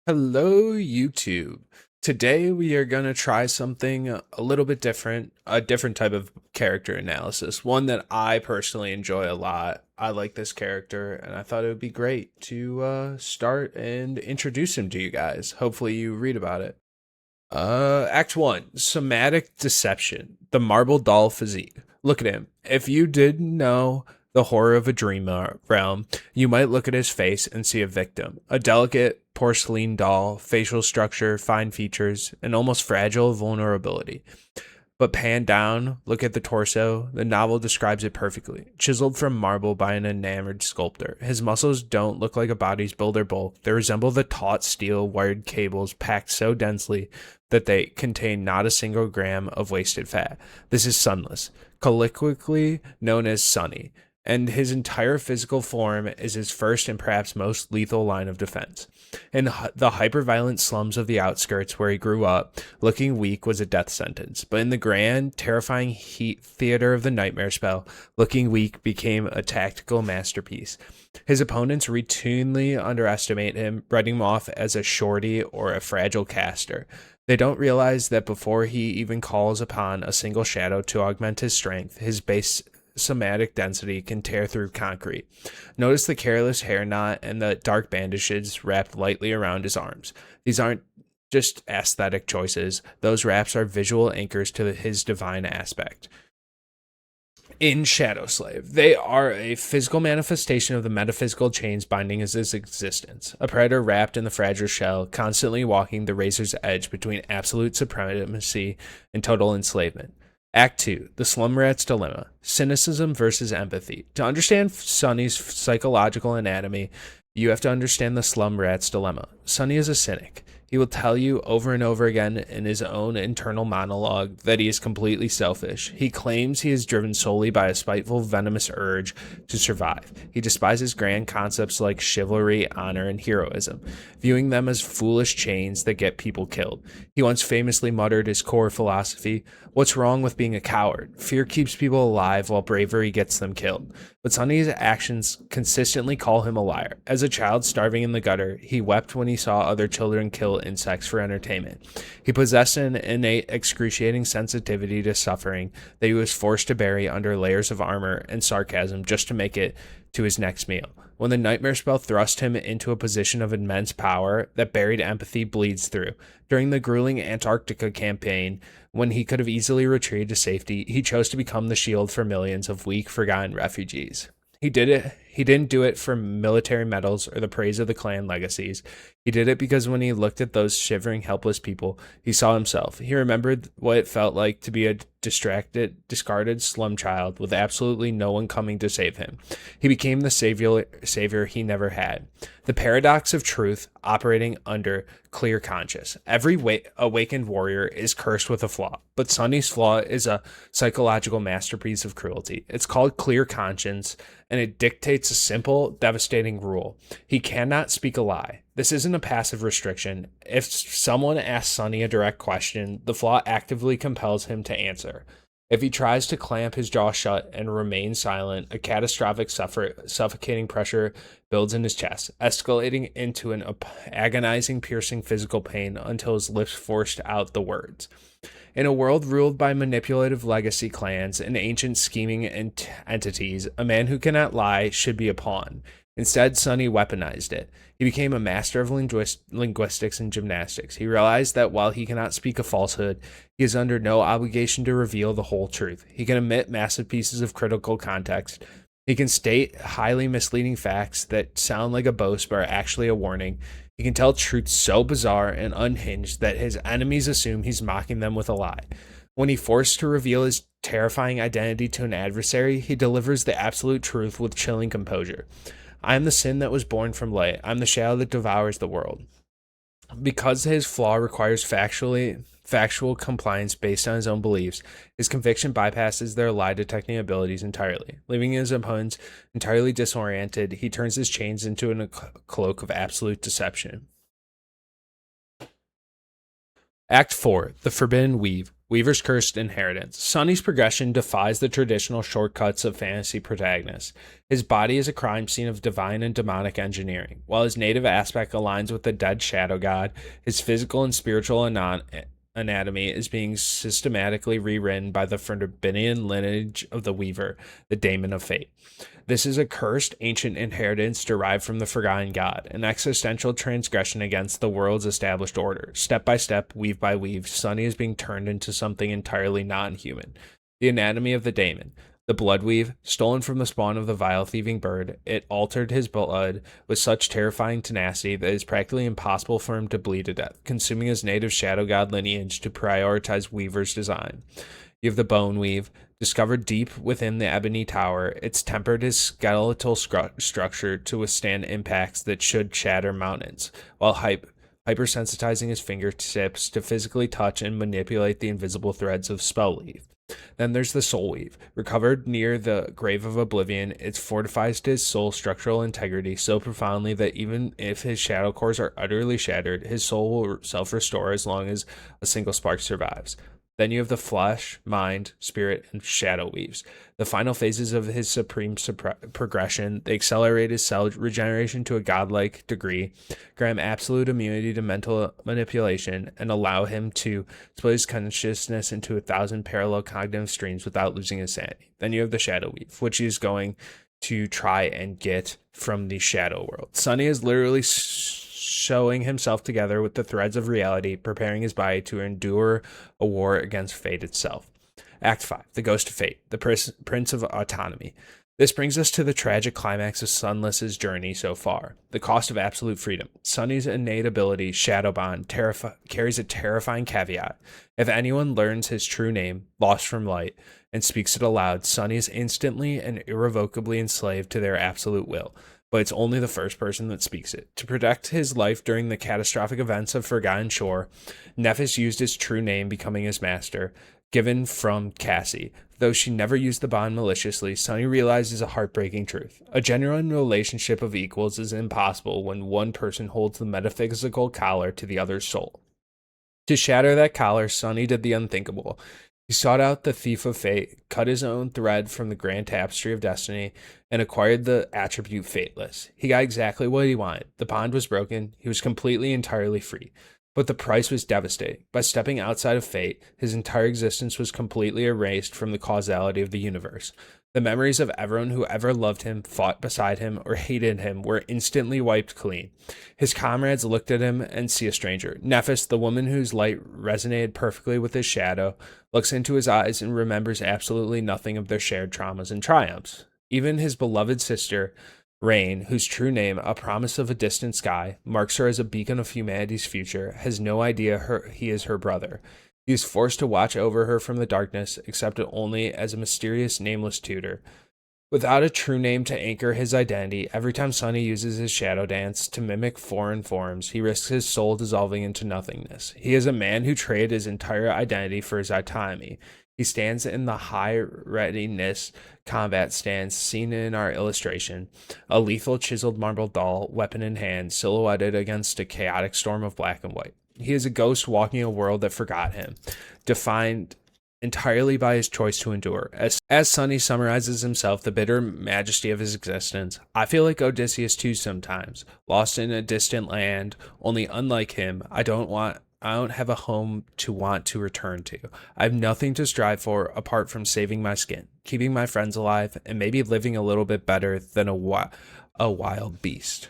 Hello, YouTube. Today we are going to try something a little bit different, a different type of character analysis, one that I personally enjoy a lot. I like this character, and I thought it would be great to start and introduce him to you guys. Hopefully, you read about it. Act 1, Somatic Deception, the Marble Doll Physique. Look at him. If you didn't know the horror of a dream realm, you might look at his face and see a victim. A delicate porcelain doll, facial structure, fine features, and almost fragile vulnerability. But pan down, look at the torso. The novel describes it perfectly. Chiseled from marble by an enamored sculptor. His muscles don't look like a body's build or bulk. They resemble the taut steel wired cables packed so densely that they contain not a single gram of wasted fat. This is Sunless, colloquially known as Sunny, and his entire physical form is his first and perhaps most lethal line of defense. In the hyper-violent slums of the outskirts where he grew up, looking weak was a death sentence. But in the grand, terrifying heat theater of the nightmare spell, looking weak became a tactical masterpiece. His opponents routinely underestimate him, writing him off as a shorty or a fragile caster. They don't realize that before he even calls upon a single shadow to augment his strength, his base somatic density can tear through concrete. Notice the careless hair knot and the dark bandages wrapped lightly around his arms. These aren't just aesthetic choices, those wraps are visual anchors to his divine aspect. In Shadow Slave, they are a physical manifestation of the metaphysical chains binding his existence. A predator wrapped in the fragile shell, constantly walking the razor's edge between absolute supremacy and total enslavement. Act 2, The Slum Rat's Dilemma, Cynicism versus Empathy. To understand Sonny's psychological anatomy, you have to understand the Slum Rat's dilemma. Sonny is a cynic. He will tell you over and over again in his own internal monologue that he is completely selfish. He claims he is driven solely by a spiteful, venomous urge to survive. He despises grand concepts like chivalry, honor, and heroism, viewing them as foolish chains that get people killed. He once famously muttered his core philosophy: "What's wrong with being a coward? Fear keeps people alive while bravery gets them killed." But Sonny's actions consistently call him a liar. As a child starving in the gutter, he wept when he saw other children kill insects for entertainment. He possessed an innate, excruciating sensitivity to suffering that he was forced to bury under layers of armor and sarcasm just to make it to his next meal. When the nightmare spell thrust him into a position of immense power, that buried empathy bleeds through. During the grueling Antarctica campaign, when he could have easily retreated to safety, he chose to become the shield for millions of weak, forgotten refugees. He didn't do it for military medals or the praise of the clan legacies. He did it because when he looked at those shivering, helpless people, he saw himself. He remembered what it felt like to be a distracted, discarded slum child with absolutely no one coming to save him. He became the savior he never had. The paradox of truth operating under clear conscience. Every awakened warrior is cursed with a flaw, but Sonny's flaw is a psychological masterpiece of cruelty. It's called clear conscience, and it dictates a simple, devastating rule. He cannot speak a lie. This isn't a passive restriction. If someone asks Sonny a direct question, the flaw actively compels him to answer. If he tries to clamp his jaw shut and remain silent, a catastrophic suffocating pressure builds in his chest, escalating into an agonizing, piercing physical pain until his lips forced out the words. In a world ruled by manipulative legacy clans and ancient scheming entities, a man who cannot lie should be a pawn. Instead, Sonny weaponized it. He became a master of linguistics and gymnastics. He realized that while he cannot speak a falsehood, he is under no obligation to reveal the whole truth. He can omit massive pieces of critical context. He can state highly misleading facts that sound like a boast but are actually a warning. He can tell truths so bizarre and unhinged that his enemies assume he's mocking them with a lie. When he forced to reveal his terrifying identity to an adversary, he delivers the absolute truth with chilling composure. I am the sin that was born from light. I'm the shadow that devours the world. Because his flaw requires factual compliance based on his own beliefs, his conviction bypasses their lie detecting abilities entirely. Leaving his opponents entirely disoriented, he turns his chains into a cloak of absolute deception. Act 4, The Forbidden Weave, Weaver's Cursed Inheritance. Sonny's progression defies the traditional shortcuts of fantasy protagonists. His body is a crime scene of divine and demonic engineering. While his native aspect aligns with the dead shadow god, his physical and spiritual anatomy is being systematically rewritten by the forbidden lineage of the Weaver, the daemon of fate. This is a cursed, ancient inheritance derived from the forgotten god, an existential transgression against the world's established order. Step by step, weave by weave, Sonny is being turned into something entirely non-human. The anatomy of the daemon. The blood weave, stolen from the spawn of the vile thieving bird, it altered his blood with such terrifying tenacity that it is practically impossible for him to bleed to death, consuming his native shadow god lineage to prioritize Weaver's design. You have the bone weave. Discovered deep within the ebony tower, it's tempered his skeletal structure to withstand impacts that should shatter mountains, while hypersensitizing his fingertips to physically touch and manipulate the invisible threads of spell weave. Then there's the soul weave. Recovered near the grave of oblivion, it fortifies his soul's structural integrity so profoundly that even if his shadow cores are utterly shattered, his soul will self-restore as long as a single spark survives. Then you have the flesh, mind, spirit, and shadow weaves. The final phases of his supreme progression, they accelerate his cell regeneration to a godlike degree, grant him absolute immunity to mental manipulation, and allow him to split his consciousness into 1,000 parallel cognitive streams without losing his sanity. Then you have the shadow weave, which he's going to try and get from the shadow world. Sonny is literally showing himself together with the threads of reality, preparing his body to endure a war against fate itself. Act 5, The Ghost of Fate, the Prince of Autonomy. This brings us to the tragic climax of Sunless's journey so far, the cost of absolute freedom. Sonny's innate ability, Shadowbond, carries a terrifying caveat. If anyone learns his true name, Lost from Light, and speaks it aloud, Sonny is instantly and irrevocably enslaved to their absolute will. But it's only the first person that speaks it. To protect his life during the catastrophic events of Forgotten Shore, Nephis used his true name, becoming his master, given from Cassie. Though she never used the bond maliciously, Sonny realizes a heartbreaking truth. A genuine relationship of equals is impossible when one person holds the metaphysical collar to the other's soul. To shatter that collar, Sonny did the unthinkable. He sought out the Thief of Fate, cut his own thread from the grand tapestry of destiny, and acquired the attribute Fateless. He got exactly what he wanted. The bond was broken. He was completely, entirely free. But the price was devastating. By stepping outside of fate, his entire existence was completely erased from the causality of the universe. The memories of everyone who ever loved him, fought beside him, or hated him were instantly wiped clean. His comrades looked at him and see a stranger. Nephis, the woman whose light resonated perfectly with his shadow, looks into his eyes and remembers absolutely nothing of their shared traumas and triumphs. Even his beloved sister, Rain, whose true name, A Promise of a Distant Sky, marks her as a beacon of humanity's future, has no idea he is her brother. He is forced to watch over her from the darkness, accepted only as a mysterious, nameless tutor. Without a true name to anchor his identity, every time Sonny uses his shadow dance to mimic foreign forms, he risks his soul dissolving into nothingness. He is a man who traded his entire identity for his autonomy. He stands in the high readiness combat stance seen in our illustration, a lethal chiseled marble doll, weapon in hand, silhouetted against a chaotic storm of black and white. He is a ghost walking a world that forgot him, defined entirely by his choice to endure. As Sonny summarizes himself, the bitter majesty of his existence, I feel like Odysseus too sometimes, lost in a distant land, only unlike him, I don't have a home to want to return to. I have nothing to strive for apart from saving my skin, keeping my friends alive, and maybe living a little bit better than a wild beast.